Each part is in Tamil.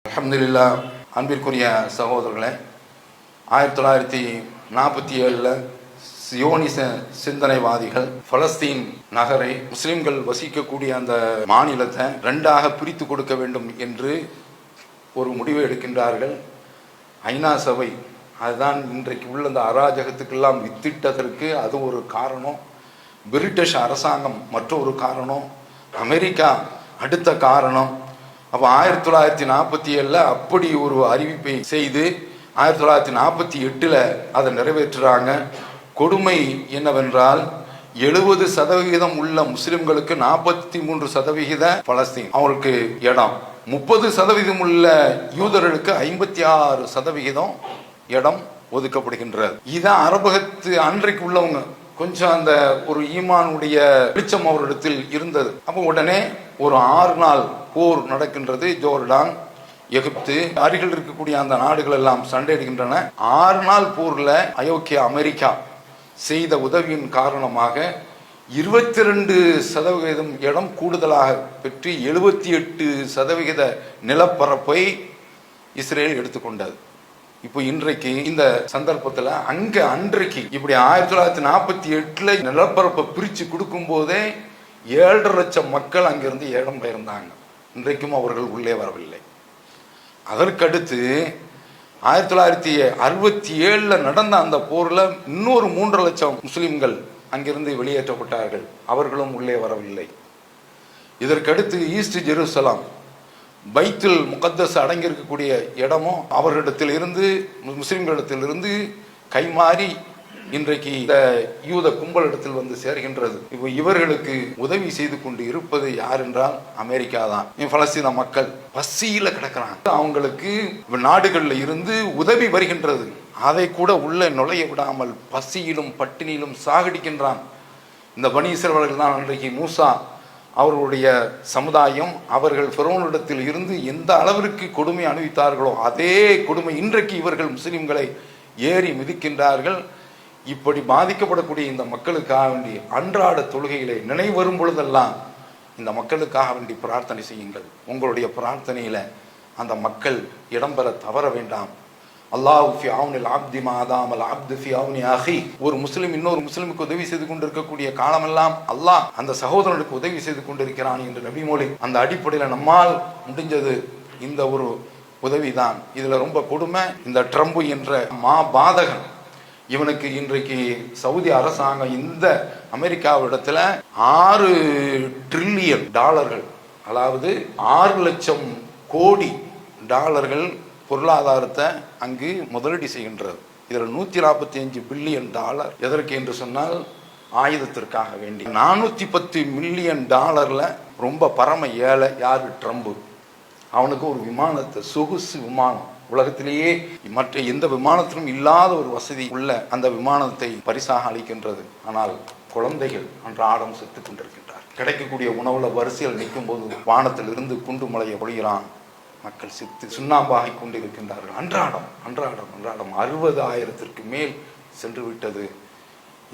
அல்ஹம்துலில்லாஹ். அன்பிற்குரிய சகோதரர்களே, 1947 சியோனிச சிந்தனைவாதிகள் பலஸ்தீன் நகரை முஸ்லிம்கள் வசிக்கக்கூடிய அந்த மாநிலத்தை ரெண்டாக பிரித்து கொடுக்க வேண்டும் என்று ஒரு முடிவை எடுக்கின்றார்கள். ஐநா சபை அதுதான் இன்றைக்கு உள்ள அந்த அராஜகத்துக்கெல்லாம் வித்திட்டதற்கு அது ஒரு காரணம். பிரிட்டிஷ் அரசாங்கம் மற்றொரு காரணம், அமெரிக்கா அடுத்த காரணம். அப்போ 1947 அப்படி ஒரு அறிவிப்பை செய்து 1948 அதை நிறைவேற்றுறாங்க. கொடுமை என்னவென்றால் 70% உள்ள முஸ்லிம்களுக்கு 43% பலஸ்தீன் அவங்களுக்கு இடம், 30% உள்ள யூதர்களுக்கு 56% இடம் ஒதுக்கப்படுகின்றது. இதான் அரபகத்து அன்றைக்கு உள்ளவங்க கொஞ்சம் அந்த ஒரு ஈமானுடைய வெளிச்சம் அவரிடத்தில் இருந்தது. அப்போ உடனே ஒரு 6 நாள் போர் நடக்கின்றது. ஜோர்டான், எகிப்து அருகில் இருக்கக்கூடிய அந்த நாடுகள் எல்லாம் சண்டையிடுகின்றன. 6 நாள் போர்ல ஐரோப்பிய அமெரிக்கா செய்த உதவியின் காரணமாக 22% இடம் கூடுதலாக பெற்று 78% நிலப்பரப்பை இஸ்ரேல் எடுத்துக்கொண்டது. இப்போ இன்றைக்கு இந்த சந்தர்ப்பத்தில் அன்றைக்கு இப்படி 1948 நிலப்பரப்பை பிரித்து கொடுக்கும் போதே 7.5 லட்சம் மக்கள் அங்கிருந்து இடம் பெயர்ந்தாங்க. இன்றைக்கும் அவர்கள் உள்ளே வரவில்லை. அதற்கடுத்து 1967 நடந்த அந்த போர்ல இன்னொரு 3.5 லட்சம் முஸ்லிம்கள் அங்கிருந்து வெளியேற்றப்பட்டார்கள். அவர்களும் உள்ளே வரவில்லை. இதற்கடுத்து ஈஸ்ட் ஜெருசலம், பைத்துல் முகத்தஸ் அடங்கியிருக்கக்கூடிய இடமும் அவர்களிடத்தில் இருந்து முஸ்லிம்களிடத்திலிருந்து கைமாறி இன்றைக்கு இந்த யூத கும்பலிடத்தில் வந்து சேர்கின்றது. இப்போ இவர்களுக்கு உதவி செய்து கொண்டு இருப்பது யார் என்றால் அமெரிக்கா தான். பலஸ்தீன மக்கள் பசியில கிடக்கிறாங்க. அவங்களுக்கு நாடுகளில் இருந்து உதவி வருகின்றது. அதை கூட உள்ள நுழைய விடாமல் பசியிலும் பட்டினியிலும் சாகடிக்கின்றான். இந்த பனி இஸ்ரவேலர்கள் தான் அன்றைக்கு மூசா அவர்களுடைய சமுதாயம் அவர்கள் ஃபிரௌனிடத்தில் இருந்து எந்த அளவிற்கு கொடுமை அனுபவித்தார்களோ அதே கொடுமை இன்றைக்கு இவர்கள் முஸ்லிம்களை ஏறி மிதிக்கின்றார்கள். இப்படி பாதிக்கப்படக்கூடிய இந்த மக்களுக்காக வேண்டி அன்றாட தொழுகையிலே நினைவு வரும் பொழுதெல்லாம் இந்த மக்களுக்காக வேண்டி பிரார்த்தனை செய்யுங்கள். உங்களுடைய பிரார்த்தனையில அந்த மக்கள் இடம்பெற தவற வேண்டாம். அல்லாஹ் ஃபி அவ்னில் அப்தி மா தாமல் அப்து ஃபி அவ்னி அஹி. ஒரு முஸ்லிம் இன்னொரு முஸ்லிமுக்கு உதவி செய்து கொண்டிருக்கக்கூடிய காலமெல்லாம் அல்லாஹ் அந்த சகோதரனுக்கு உதவி செய்து கொண்டிருக்கிறான் என்று நபிமொழி. அந்த அடிப்படையில் நம்மால் முடிஞ்சது இந்த ஒரு உதவிதான். இதுல ரொம்ப கொடுமை, இந்த ட்ரம்ப் என்ற பாதகன் இவனுக்கு இன்றைக்கு சவுதி அரசாங்கம் இந்த அமெரிக்காவிடத்துல $6 டிரில்லியன், அதாவது 6 லட்சம் கோடி டாலர்கள் பொருளாதாரத்தை அங்கு முதலீடு செய்கின்றது. இதில் $145 பில்லியன் எதற்கு என்று சொன்னால் ஆயுதத்திற்காக வேண்டி. $410 மில்லியன் ரொம்ப பரம ஏழை யாரு? ட்ரம்ப். அவனுக்கு ஒரு விமானத்தை, சொகுசு விமானம், உலகத்திலேயே மற்ற எந்த விமானத்திலும் இல்லாத ஒரு வசதி உள்ள அந்த விமானத்தை பரிசாக அளிக்கின்றது. ஆனால் குழந்தைகள் அன்றாடம் செத்து கொண்டிருக்கின்றார். கிடைக்கக்கூடிய உணவுல வரிசையில் நிற்கும் போது வானத்தில் இருந்து குண்டு மலையை பொழிகிறான். மக்கள் சித்து சுண்ணாம்பாகி கொண்டிருக்கின்றார்கள். அன்றாடம் 60,000க்கு மேல் சென்று விட்டது.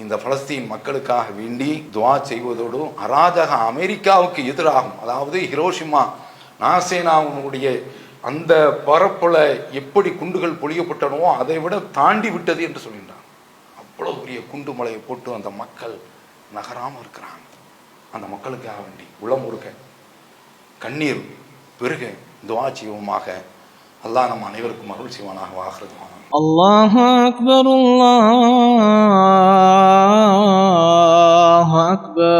இந்த பலஸ்தீன் மக்களுக்காக வேண்டி துவா செய்வதோடு அராஜக அமெரிக்காவுக்கு எதிராகும், அதாவது ஹிரோஷிமா நாசேனாவுடைய அந்த பரப்புல எப்படி குண்டுகள் பொழியப்பட்டனவோ அதை விட தாண்டி விட்டது என்று சொல்கின்றான். அவ்வளவு பெரிய குண்டு மலையை போட்டு அந்த மக்கள் நகராம இருக்கிறாங்க. அந்த மக்களுக்காக வேண்டி உளமுருக கண்ணீர் பெருக துஆ செய்வோமாக. அல்லாஹ் நம் அனைவருக்கும் அருள் செய்வானாக. ஆகிறது. அல்லாஹு அக்பர், அல்லாஹு அக்பர்.